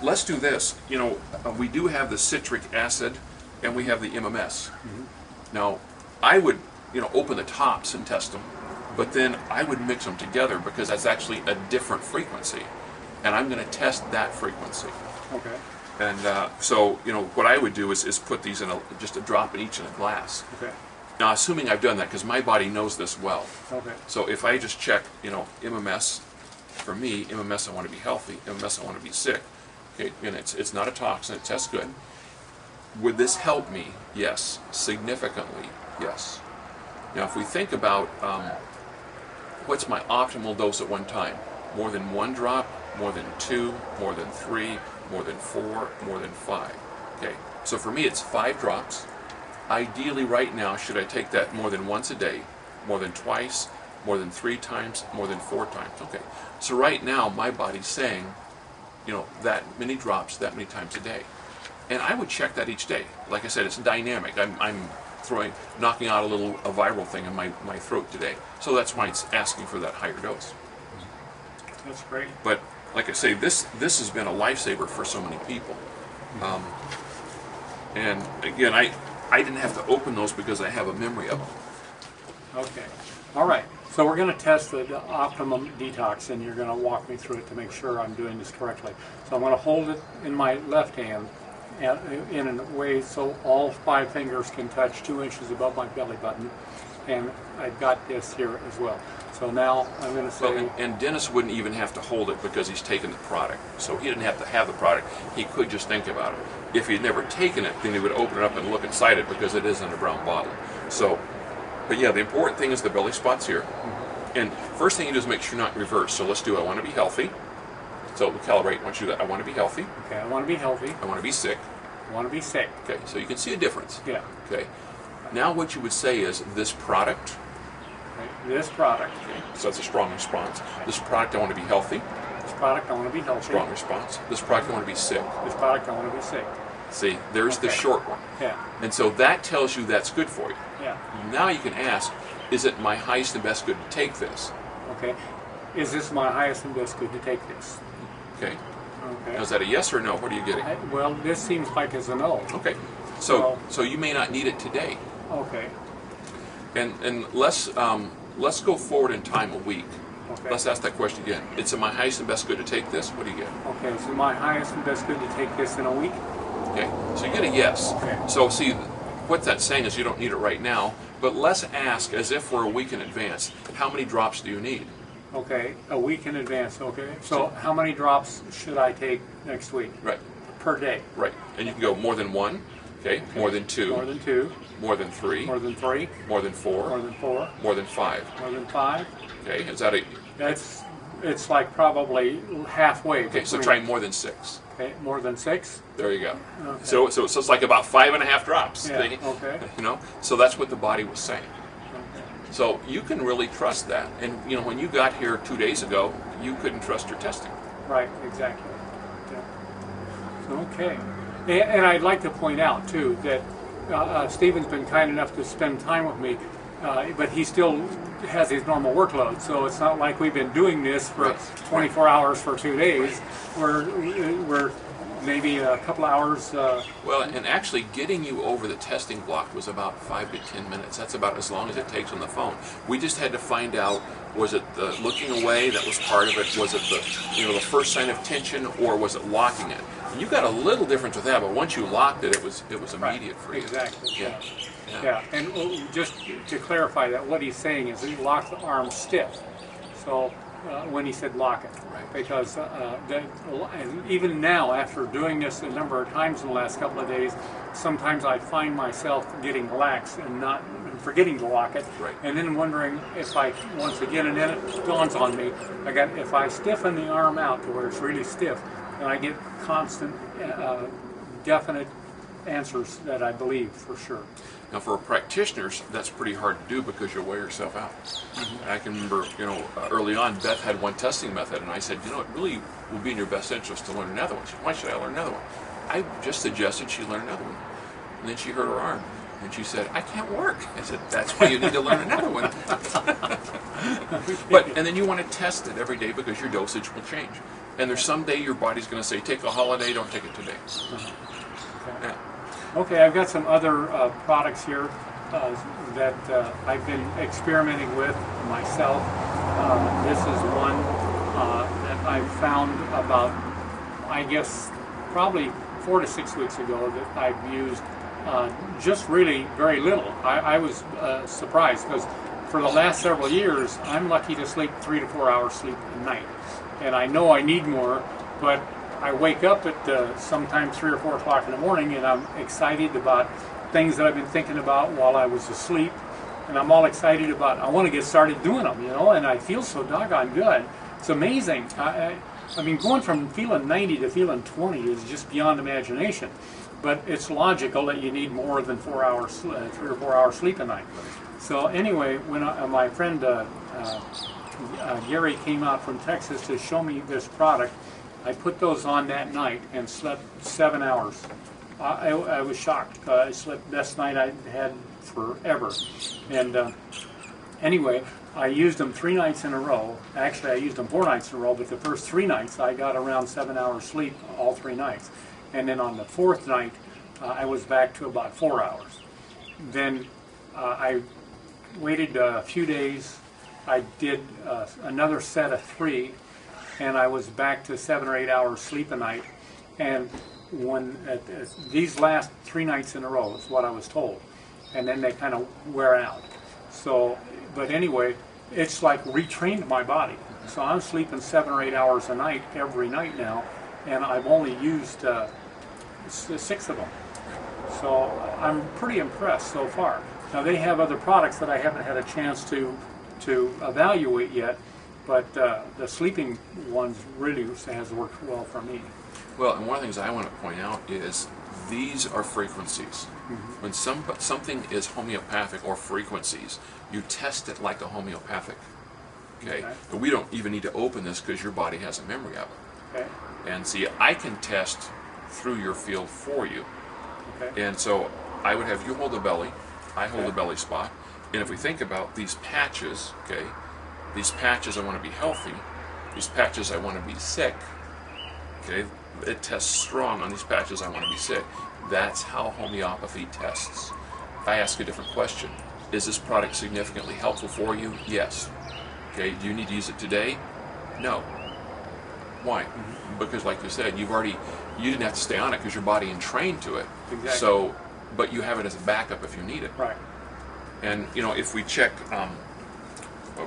let's do this. You know, we do have the citric acid and we have the MMS. Now, I would, you know, open the tops and test them, but then I would mix them together because that's actually a different frequency, and I'm going to test that frequency. Okay. And so, you know, what I would do is put these in just a drop in each in a glass. Okay. Now, assuming I've done that, because my body knows this well. Okay. So if I just check, you know, MMS, for me, MMS I want to be healthy, MMS I want to be sick. Okay, and it's not a toxin, it tests good. Would this help me? Yes. Significantly, yes. Now, if we think about what's my optimal dose at one time, more than 1 drop, more than 2, more than 3, more than 4, more than 5. Okay, so for me it's 5 drops. Ideally right now, should I take that more than once a day, more than twice, more than 3 times, more than 4 times? Okay, so right now my body's saying, you know, that many drops, that many times a day. And I would check that each day. Like I said, it's dynamic. I'm knocking out a viral thing in my throat today. So that's why it's asking for that higher dose. That's great. But like I say, this has been a lifesaver for so many people. And again, I didn't have to open those because I have a memory of them. Okay. All right. So we're going to test the optimum detox, and you're going to walk me through it to make sure I'm doing this correctly. So I'm going to hold it in my left hand in a way so all 5 fingers can touch 2 inches above my belly button, and I've got this here as well. So now I'm going to say... Well, and Dennis wouldn't even have to hold it because he's taken the product. So he didn't have to have the product. He could just think about it. If he'd never taken it, then he would open it up and look inside it because it is in a brown bottle. So, but yeah, the important thing is the belly spots here. And first thing you do is make sure you're not reversed. So let's do I want to be healthy. So we calibrate. Once you do that, I want to be healthy. Okay, I want to be healthy. I want to be sick. I want to be sick. Okay, so you can see a difference. Yeah. Okay. Now what you would say is this product. Okay. This product. Okay. So that's a strong response. This product I want to be healthy. This product I want to be healthy. Strong response. This product I want to be sick. This product I want to be sick. See, there's the short one. Yeah. And so that tells you that's good for you. Yeah. Now you can ask, is it my highest and best good to take this? Okay. Is this my highest and best good to take this? Okay. Okay. Now, is that a yes or no? What are you getting? Well, this seems like it's a no. Okay. So you may not need it today. Okay. And let's go forward in time a week. Okay. Let's ask that question again. It's my highest and best good to take this. What do you get? Okay. So my highest and best good to take this in a week. Okay. So you get a yes. Okay. So see, what that's saying is you don't need it right now. But let's ask, as if we're a week in advance, how many drops do you need? Okay, a week in advance, okay. So how many drops should I take next week? Right. Per day? Right. And you can go more than 1, okay, more than 2. More than 2. More than 3. More than 3. More than 4. More than 4. More than 5. More than 5. Okay, is that a... It's like probably halfway. Okay, so try more than 6. Okay, more than 6? There you go. Okay. So it's like about 5.5 drops. Yeah, okay. You know, so that's what the body was saying. Okay. So you can really trust that. And you know, when you got here 2 days ago, you couldn't trust your testing. Right, exactly. Yeah. Okay. And I'd like to point out, too, that Stephen's been kind enough to spend time with me, but he still has his normal workload, so it's not like we've been doing this for 24 hours for 2 days. We're maybe a couple hours. Well, and actually getting you over the testing block was about 5 to 10 minutes. That's about as long as it takes on the phone. We just had to find out, was it the looking away that was part of it? Was it the first sign of tension, or was it locking it? And you got a little difference with that, but once you locked it, it was immediate for you. Exactly. Yeah. Yeah. And just to clarify that, what he's saying is he locked the arm stiff. So when he said lock it, right. Because even now, after doing this a number of times in the last couple of days, sometimes I find myself getting lax and not forgetting to lock it, right. And then wondering if once again, and then it dawns on me, if I stiffen the arm out to where it's really stiff, then I get constant, definite answers that I believe for sure. Now, for practitioners, that's pretty hard to do because you'll wear yourself out. Mm-hmm. I can remember, early on, Beth had one testing method, and I said, it really will be in your best interest to learn another one. She said, why should I learn another one? I just suggested she learn another one. And then she hurt her arm, and she said, I can't work. I said, that's why you need to learn another one. And then you want to test it every day because your dosage will change. And there's some day your body's going to say, take a holiday, don't take it today. Okay. Yeah. Okay, I've got some other products here that I've been experimenting with myself. This is one that I found about, I guess, probably 4 to 6 weeks ago that I've used just really very little. I was surprised because for the last several years, I'm lucky to sleep 3 to 4 hours sleep a night. And I know I need more, but I wake up at sometimes 3 or 4 o'clock in the morning and I'm excited about things that I've been thinking about while I was asleep. And I'm all excited about, I want to get started doing them, you know, and I feel so doggone good. It's amazing. I mean, going from feeling 90 to feeling 20 is just beyond imagination. But it's logical that you need more than 4 hours, 3 or 4 hours sleep a night. So anyway, when my friend Gary came out from Texas to show me this product, I put those on that night and slept 7 hours. I was shocked. I slept best night I had forever. And anyway, I used them 3 nights in a row. Actually, I used them 4 nights in a row, but the first 3 nights I got around 7 hours sleep all 3 nights. And then on the 4th night, I was back to about 4 hours. Then I waited a few days. I did another set of 3, and I was back to 7 or 8 hours sleep a night. And when these last 3 nights in a row is what I was told, and then they kind of wear out. So, but anyway, it's like retrained my body. So I'm sleeping 7 or 8 hours a night every night now, and I've only used 6 of them. So I'm pretty impressed so far. Now they have other products that I haven't had a chance to evaluate yet, but the sleeping ones really has worked well for me. Well, and one of the things I want to point out is these are frequencies. Mm-hmm. When something is homeopathic or frequencies, you test it like a homeopathic. Okay? But we don't even need to open this because your body has a memory of it. Okay. And see, I can test through your field for you. Okay. And so I would have you hold the belly, I hold the belly spot, and if we think about these patches, okay, these patches I want to be healthy, these patches I want to be sick, okay, it tests strong on these patches I want to be sick. That's how homeopathy tests. If I ask a different question, is this product significantly helpful for you? Yes. Okay, do you need to use it today? No. Why? Mm-hmm. Because like you said, you didn't have to stay on it because your body entrained to it. Exactly. So, but you have it as a backup if you need it. Right. And you know, if we check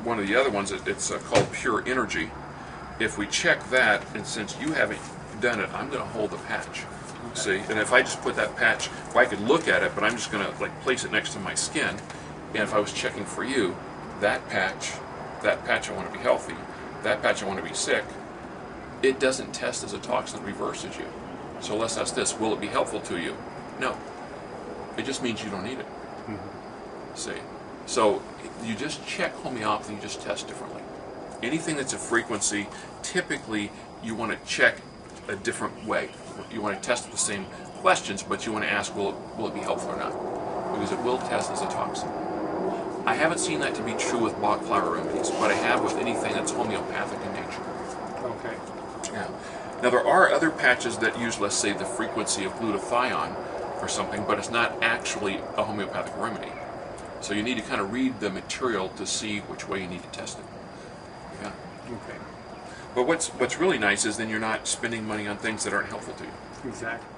one of the other ones, it's called Pure Energy. If we check that, and since you haven't done it, I'm going to hold the patch. Okay. See, and if I just put that patch, well, I could look at it, but I'm just going to like place it next to my skin. And if I was checking for you, that patch I want to be healthy, that patch I want to be sick, it doesn't test as a toxin that reverses you. So let's ask this, will it be helpful to you? No. It just means you don't need it. Mm-hmm. See? So you just check homeopathy, you just test differently. Anything that's a frequency, typically you want to check a different way. You want to test the same questions, but you want to ask, will it be helpful or not? Because it will test as a toxin. I haven't seen that to be true with Bach flower remedies, but I have with anything that's homeopathic in nature. Okay. Yeah. Now there are other patches that use, let's say, the frequency of glutathione or something, but it's not actually a homeopathic remedy. So you need to kind of read the material to see which way you need to test it. Yeah. Okay. But what's really nice is then you're not spending money on things that aren't helpful to you. Exactly.